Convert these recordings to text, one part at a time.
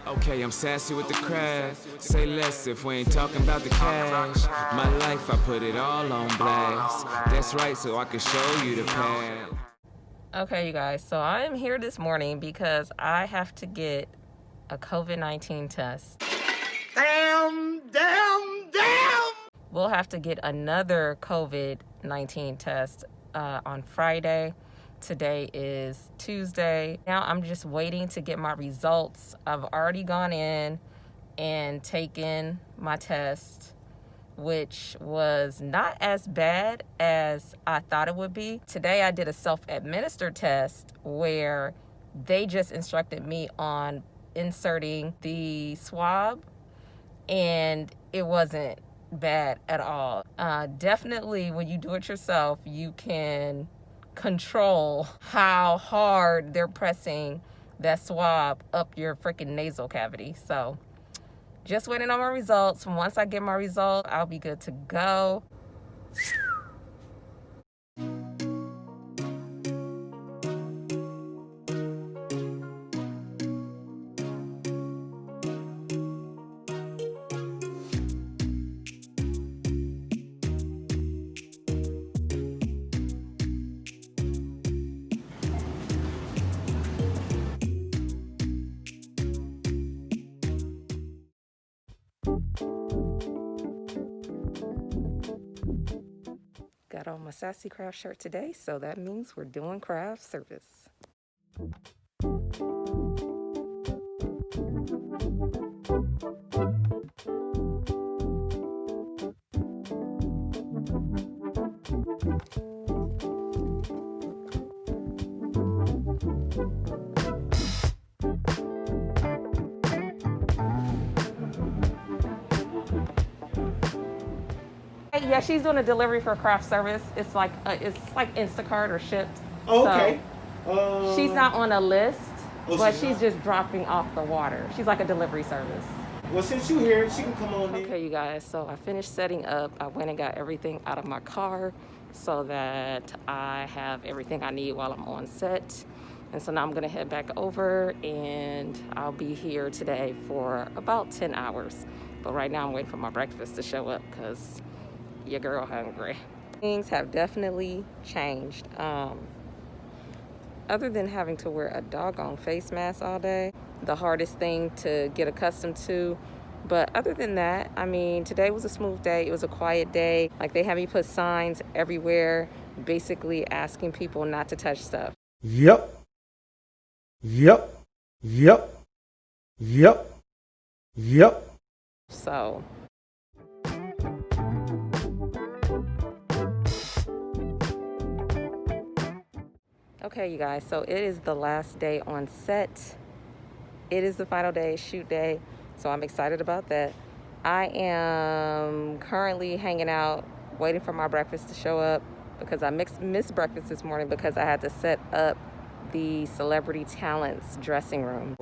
Okay, I'm sassy with the crowd. Say less if we ain't talking about the cash. My life, I put it all on blast. That's right, so I can show you the path. Okay, you guys, so I am here this morning because I have to get a COVID-19 test. Damn! We'll have to get another COVID-19 test on Friday. Today is Tuesday. Now I'm just waiting to get my results. I've already gone in and taken my test, which was not as bad as I thought it would be. Today I did a self-administered test where they just instructed me on inserting the swab, and it wasn't bad at all. Definitely when you do it yourself, you can control how hard they're pressing that swab up your freaking nasal cavity. So just waiting on my results. Once I get my result, I'll be good to go. Got on my Sassy Craft shirt today, so that means we're doing craft service. Yeah, she's doing a delivery for craft service. It's like Instacart or Shipped. Oh, okay. So she's not on a list, but she's not? just dropping off the water. She's like a delivery service. Well, since you're here, she can come on in. Okay, you guys, so I finished setting up. I went and got everything out of my car so that I have everything I need while I'm on set. And so now I'm gonna head back over, and I'll be here today for about 10 hours. But right now I'm waiting for my breakfast to show up because your girl hungry. Things have definitely changed. Other than having to wear a doggone face mask all day, the hardest thing to get accustomed to. But other than that, I mean, today was a smooth day. It was a quiet day. Like, they had me put signs everywhere, basically asking people not to touch stuff. Yep. So okay, you guys, so it is the last day on set. It is the final day, shoot day, so I'm excited about that. I am currently hanging out, waiting for my breakfast to show up because I missed breakfast this morning because I had to set up the celebrity talents dressing room.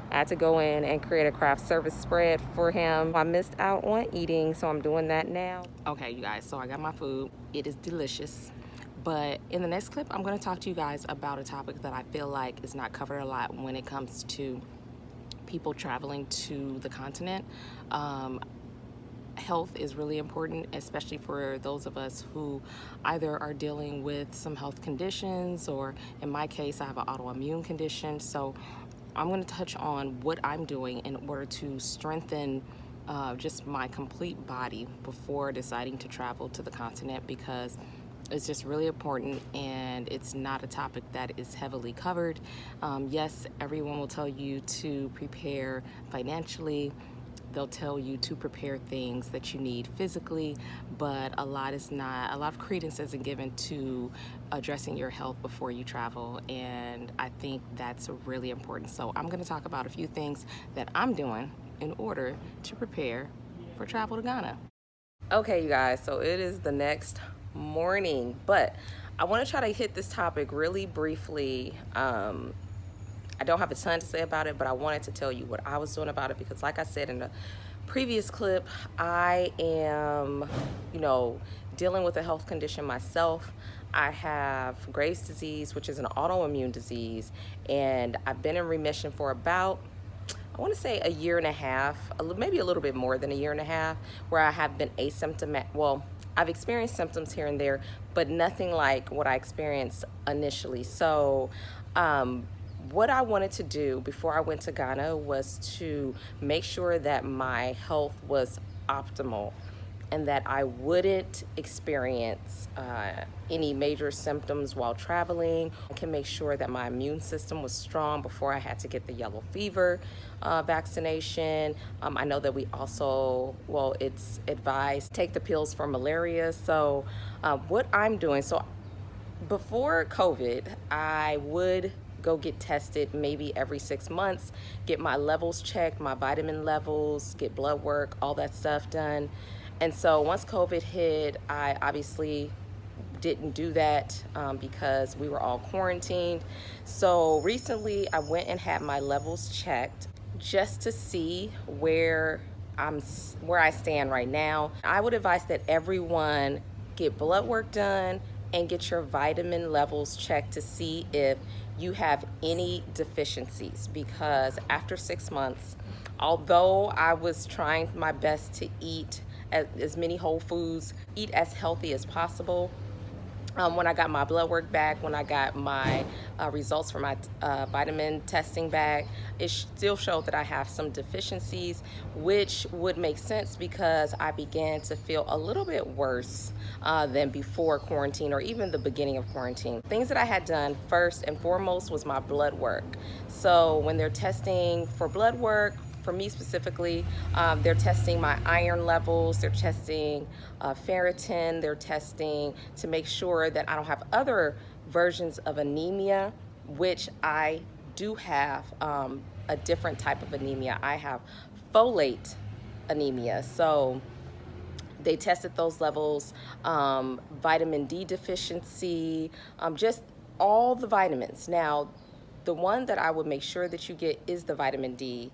I had to go in and create a craft service spread for him. I missed out on eating, so I'm doing that now. Okay, you guys, so I got my food. It is delicious. But in the next clip, I'm going to talk to you guys about a topic that I feel like is not covered a lot when it comes to people traveling to the continent. Health is really important, especially for those of us who either are dealing with some health conditions, or in my case, I have an autoimmune condition. So I'm going to touch on what I'm doing in order to strengthen just my complete body before deciding to travel to the continent, because it's just really important, and it's not a topic that is heavily covered. Yes, everyone will tell you to prepare financially. They'll tell you to prepare things that you need physically, but a lot of credence isn't given to addressing your health before you travel, and I think that's really important. So I'm going to talk about a few things that I'm doing in order to prepare for travel to Ghana. Okay, you guys, so it is the next morning, but I want to try to hit this topic really briefly. I don't have a ton to say about it, but I wanted to tell you what I was doing about it, because like I said in the previous clip, I am, dealing with a health condition myself. I have Graves' disease, which is an autoimmune disease, and I've been in remission for about I want to say a year and a half, maybe a little bit more than a year and a half, where I have been asymptomatic. Well, I've experienced symptoms here and there, but nothing like what I experienced initially. So what I wanted to do before I went to Ghana was to make sure that my health was optimal and that I wouldn't experience any major symptoms while traveling. I can make sure that my immune system was strong before I had to get the yellow fever vaccination. I know that we also, well, it's advised take the pills for malaria. So what I'm doing, so before COVID, I would go get tested maybe every 6 months, get my levels checked, my vitamin levels, get blood work, all that stuff done. And so once COVID hit, I obviously didn't do that because we were all quarantined. So recently I went and had my levels checked just to see where I stand right now. I would advise that everyone get blood work done and get your vitamin levels checked to see if you have any deficiencies, because after 6 months, although I was trying my best to eat as many whole foods, eat as healthy as possible, when I got my blood work back, when I got my results for my vitamin testing back, it still showed that I have some deficiencies, which would make sense because I began to feel a little bit worse than before quarantine or even the beginning of quarantine. Things that I had done first and foremost was my blood work. So when they're testing for blood work, for me specifically, they're testing my iron levels, they're testing ferritin, they're testing to make sure that I don't have other versions of anemia, which I do have a different type of anemia. I have folate anemia. So they tested those levels, vitamin D deficiency, just all the vitamins. Now, the one that I would make sure that you get is the vitamin D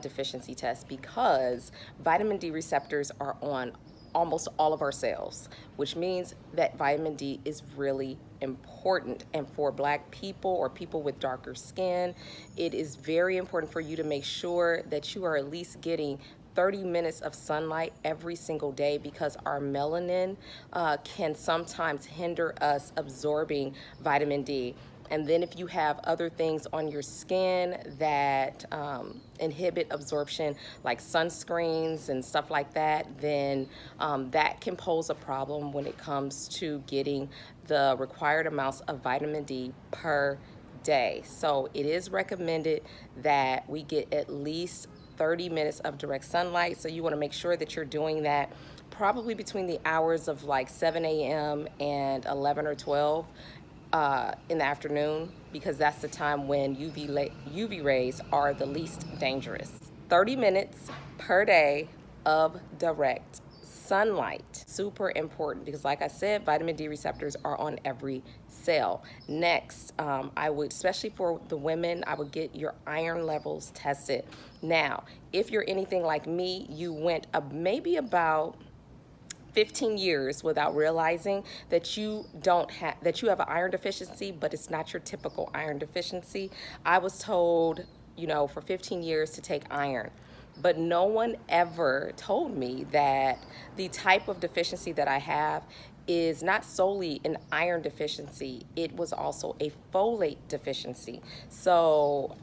deficiency test, because vitamin D receptors are on almost all of our cells, which means that vitamin D is really important. And for Black people or people with darker skin, it is very important for you to make sure that you are at least getting 30 minutes of sunlight every single day, because our melanin can sometimes hinder us absorbing vitamin D. And then if you have other things on your skin that inhibit absorption, like sunscreens and stuff like that, then that can pose a problem when it comes to getting the required amounts of vitamin D per day. So it is recommended that we get at least 30 minutes of direct sunlight. So you want to make sure that you're doing that probably between the hours of like 7 a.m. and 11 or 12 in the afternoon, because that's the time when UV rays are the least dangerous. 30 minutes per day of direct sunlight. Super important, because like I said, vitamin D receptors are on every cell. Next, I would, especially for the women, I would get your iron levels tested. Now, if you're anything like me, you went maybe about 15 years without realizing that you have an iron deficiency, but it's not your typical iron deficiency. I was told, for 15 years to take iron, but no one ever told me that the type of deficiency that I have is not solely an iron deficiency. It was also a folate deficiency. So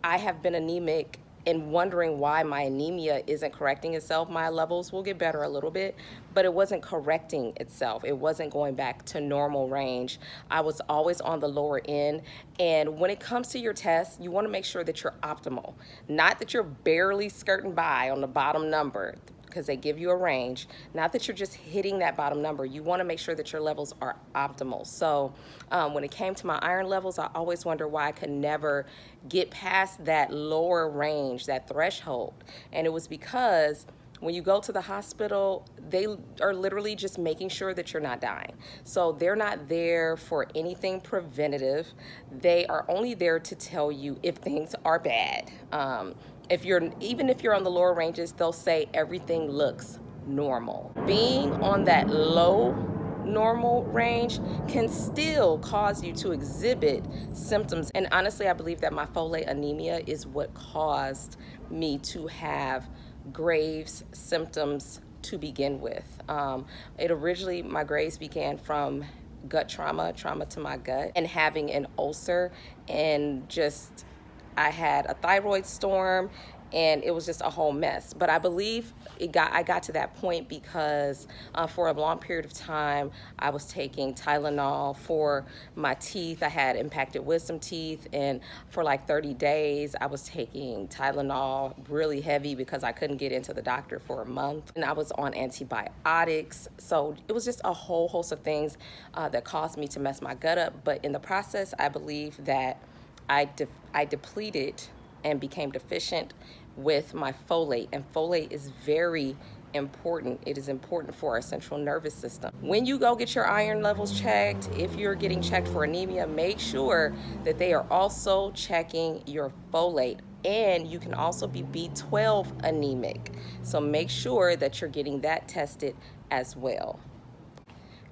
I have been anemic and wondering why my anemia isn't correcting itself. My levels will get better a little bit, but it wasn't correcting itself. It wasn't going back to normal range. I was always on the lower end. And when it comes to your test, you wanna make sure that you're optimal. Not that you're barely skirting by on the bottom number, because they give you a range. Not that you're just hitting that bottom number. You wanna make sure that your levels are optimal. So when it came to my iron levels, I always wonder why I could never get past that lower range, that threshold. And it was because when you go to the hospital, they are literally just making sure that you're not dying. So they're not there for anything preventative. They are only there to tell you if things are bad. Even if you're on the lower ranges, they'll say everything looks normal. Being on that low normal range can still cause you to exhibit symptoms. And honestly, I believe that my folate anemia is what caused me to have Graves' symptoms to begin with. My Graves began from gut trauma to my gut, and having an ulcer, and just I had a thyroid storm, and it was just a whole mess. But I believe I got to that point because for a long period of time I was taking Tylenol for my teeth. I had impacted wisdom teeth, and for like 30 days I was taking Tylenol really heavy because I couldn't get into the doctor for a month, and I was on antibiotics. So it was just a whole host of things that caused me to mess my gut up. But in the process, I believe that I depleted and became deficient with my folate, and folate is very important. It is important for our central nervous system. When you go get your iron levels checked, if you're getting checked for anemia, make sure that they are also checking your folate. And you can also be B12 anemic, so make sure that you're getting that tested as well.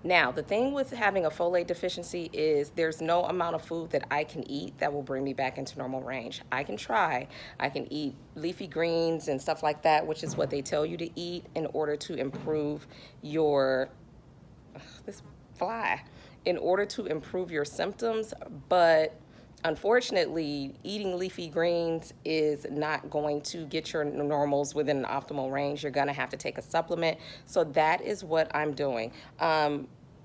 Now, the thing with having a folate deficiency is there's no amount of food that I can eat that will bring me back into normal range. I can try. I can eat leafy greens and stuff like that, which is what they tell you to eat in order to improve your, in order to improve your symptoms. But unfortunately, eating leafy greens is not going to get your normals within an optimal range. You're going to have to take a supplement. So that is what I'm doing.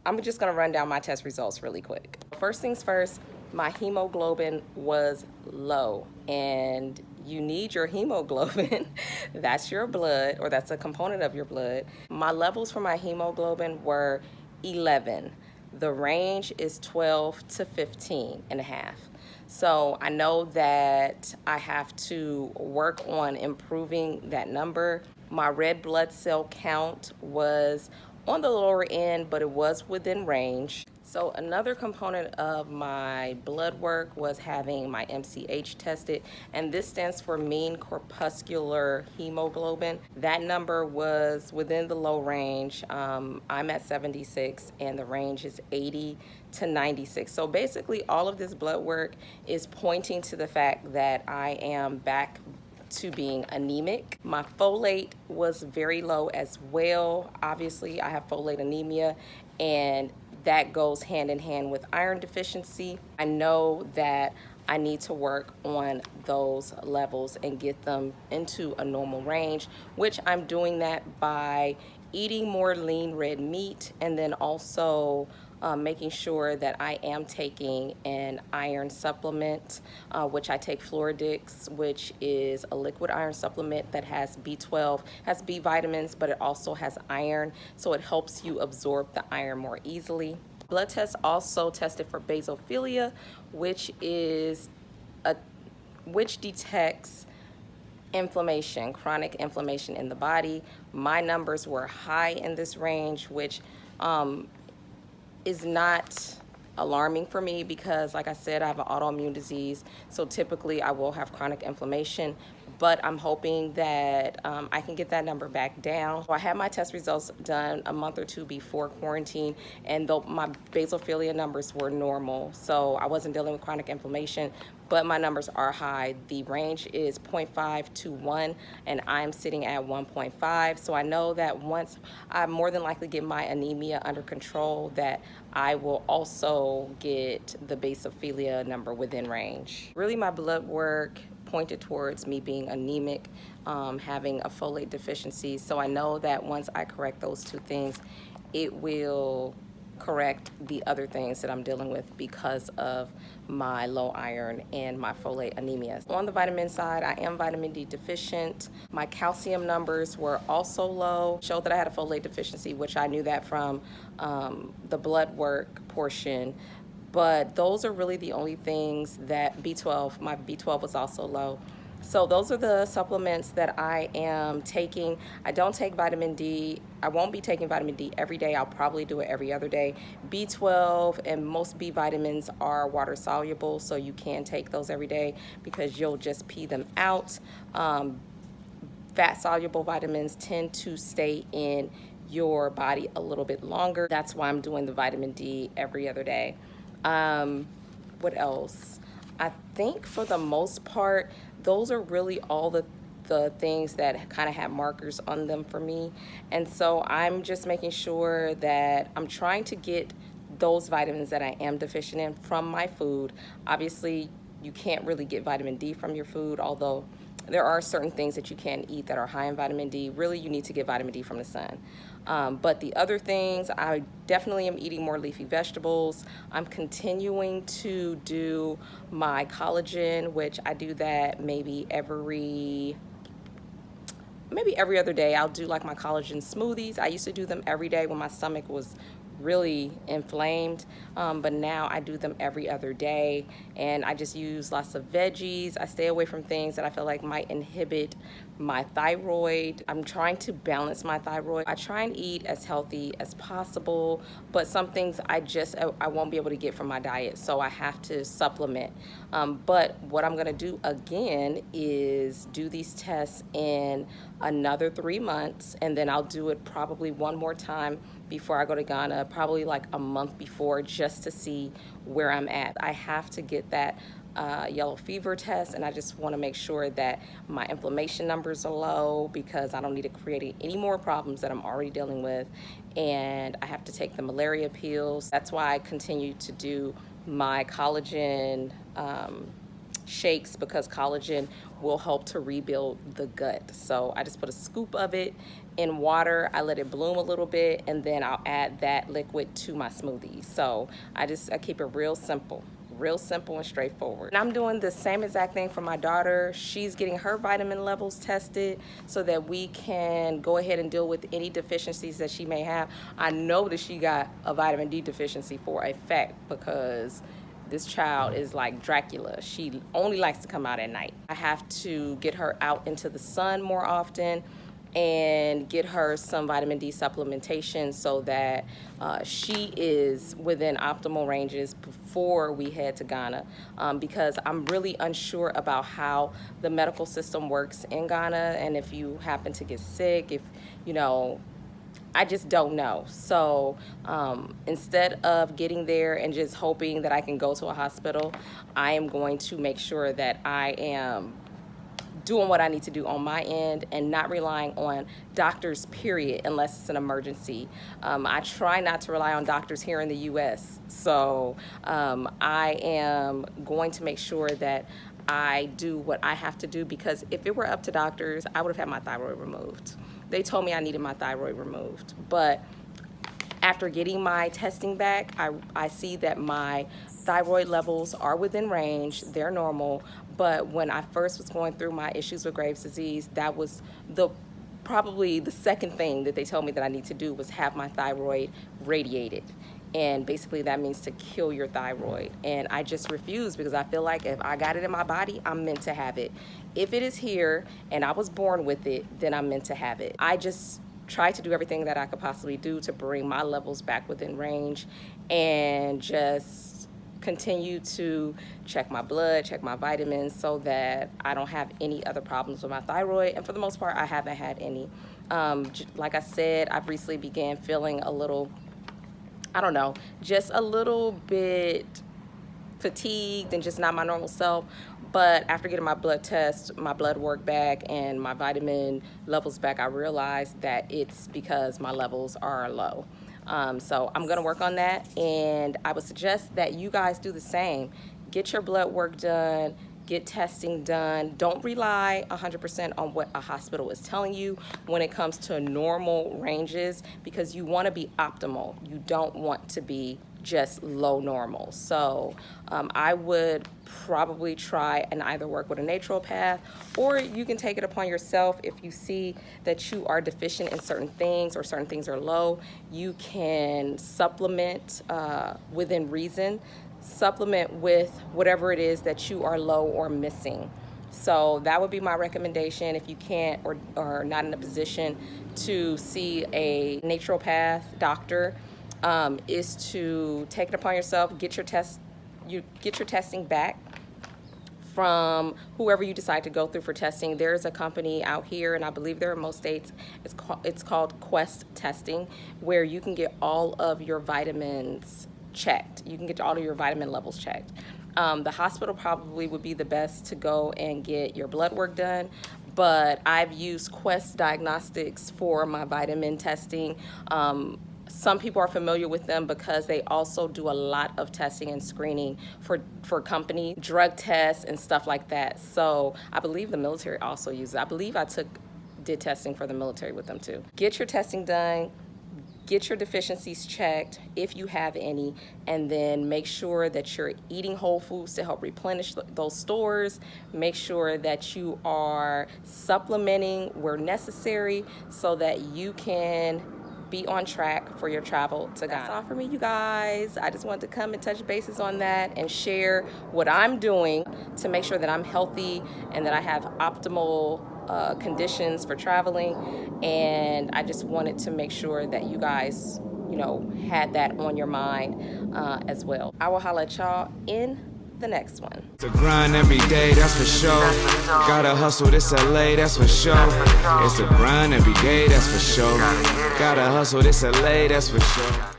I'm just going to run down my test results really quick. First things first, my hemoglobin was low, and you need your hemoglobin. That's your blood, or that's a component of your blood. My levels for my hemoglobin were 11. The range is 12 to 15 and a half. So I know that I have to work on improving that number. My red blood cell count was on the lower end, but it was within range. So another component of my blood work was having my MCH tested, and this stands for mean corpuscular hemoglobin. That number was within the low range. I'm at 76, and the range is 80 to 96. So basically all of this blood work is pointing to the fact that I am back to being anemic. My folate was very low as well. Obviously, I have folate anemia, and that goes hand in hand with iron deficiency. I know that I need to work on those levels and get them into a normal range, which I'm doing that by eating more lean red meat, and then also making sure that I am taking an iron supplement, which I take Fluoridix, which is a liquid iron supplement that has B12, has B vitamins, but it also has iron, so it helps you absorb the iron more easily. Blood tests also tested for basophilia, which detects inflammation, chronic inflammation in the body. My numbers were high in this range, which is not alarming for me because, like I said, I have an autoimmune disease, so typically I will have chronic inflammation, but I'm hoping that I can get that number back down. So I had my test results done a month or two before quarantine, and though my basophilia numbers were normal, so I wasn't dealing with chronic inflammation, but my numbers are high. The range is 0.5 to 1, and I'm sitting at 1.5. So I know that once I more than likely get my anemia under control, that I will also get the basophilia number within range. Really, my blood work pointed towards me being anemic, having a folate deficiency. So I know that once I correct those two things, it will correct the other things that I'm dealing with because of my low iron and my folate anemia. On the vitamin side, I am vitamin D deficient. My calcium numbers were also low, showed that I had a folate deficiency, which I knew that from the blood work portion. But those are really the only things that B12, my B12 was also low. So those are the supplements that I am taking. I don't take vitamin D. I won't be taking vitamin D every day. I'll probably do it every other day. B12 and most B vitamins are water soluble, so you can take those every day because you'll just pee them out. Fat soluble vitamins tend to stay in your body a little bit longer. That's why I'm doing the vitamin D every other day. What else? I think for the most part, those are really all the things that kind of have markers on them for me. And so I'm just making sure that I'm trying to get those vitamins that I am deficient in from my food. Obviously, you can't really get vitamin D from your food, although there are certain things that you can eat that are high in vitamin D. Really, you need to get vitamin D from the sun. But the other things, I definitely am eating more leafy vegetables. I'm continuing to do my collagen, which I do that maybe every other day. I'll do like my collagen smoothies. I used to do them every day when my stomach was really inflamed, but now I do them every other day, and I just use lots of veggies. I stay away from things that I feel like might inhibit my thyroid. I'm trying to balance my thyroid. I try and eat as healthy as possible, but some things I won't be able to get from my diet, so I have to supplement. But what I'm gonna do again is do these tests in another 3 months, and then I'll do it probably one more time before I go to Ghana, probably like a month before, just to see where I'm at. I have to get that yellow fever test, and I just want to make sure that my inflammation numbers are low, because I don't need to create any more problems that I'm already dealing with. And I have to take the malaria pills. That's why I continue to do my collagen shakes, because collagen will help to rebuild the gut. So I just put a scoop of it in water, I let it bloom a little bit, and then I'll add that liquid to my smoothie. So I keep it real simple and straightforward. And I'm doing the same exact thing for my daughter. She's getting her vitamin levels tested so that we can go ahead and deal with any deficiencies that she may have. I know that she got a vitamin D deficiency for a fact, because this child is like Dracula. She only likes to come out at night. I have to get her out into the sun more often and get her some vitamin D supplementation so that she is within optimal ranges before we head to Ghana, because I'm really unsure about how the medical system works in Ghana, and if you happen to get sick, if you know, I just don't know. So instead of getting there and just hoping that I can go to a hospital, I am going to make sure that I am doing what I need to do on my end and not relying on doctors, period, unless it's an emergency. I try not to rely on doctors here in the US. So I am going to make sure that I do what I have to do, because if it were up to doctors, I would have had my thyroid removed. They told me I needed my thyroid removed, but after getting my testing back, I see that my thyroid levels are within range, they're normal, but when I first was going through my issues with Graves' disease, that was probably the second thing that they told me that I need to do, was have my thyroid radiated. And basically that means to kill your thyroid. And I just refuse, because I feel like if I got it in my body, I'm meant to have it. If it is here and I was born with it, then I'm meant to have it. I just try to do everything that I could possibly do to bring my levels back within range, and just continue to check my blood, check my vitamins, so that I don't have any other problems with my thyroid. And for the most part, I haven't had any. Like I said, I've recently began feeling a little, I don't know, just a little bit fatigued and just not my normal self. But after getting my blood test, my blood work back, and my vitamin levels back, I realized that it's because my levels are low. So I'm gonna work on that, and I would suggest that you guys do the same. Get your blood work done, get testing done. Don't rely 100% on what a hospital is telling you when it comes to normal ranges, because you wanna be optimal. You don't want to be just low normal. So I would probably try and either work with a naturopath, or you can take it upon yourself. If you see that you are deficient in certain things, or certain things are low, you can supplement within reason. Supplement with whatever it is that you are low or missing. So that would be my recommendation if you can't or are not in a position to see a naturopath doctor, is to take it upon yourself, get your testing back from whoever you decide to go through for testing. There's a company out here, and I believe there are in most states, it's called Quest Testing, where you can get all of your vitamins checked. You can get all of your vitamin levels checked. The hospital probably would be the best to go and get your blood work done, but I've used Quest Diagnostics for my vitamin testing. Some people are familiar with them because they also do a lot of testing and screening for company drug tests and stuff like that. So I believe the military also uses it. I believe I did testing for the military with them too. Get your testing done. Get your deficiencies checked if you have any, and then make sure that you're eating whole foods to help replenish those stores. Make sure that you are supplementing where necessary so that you can be on track for your travel to Ghana. That's all for me, you guys. I just wanted to come and touch bases on that and share what I'm doing to make sure that I'm healthy and that I have optimal conditions for traveling. And I just wanted to make sure that you guys, had that on your mind as well. I will holla at y'all in the next one. It's a grind every day, that's for sure. Gotta hustle, this LA, that's for sure. It's a grind every day, that's for sure. Gotta hustle, this LA, that's for sure.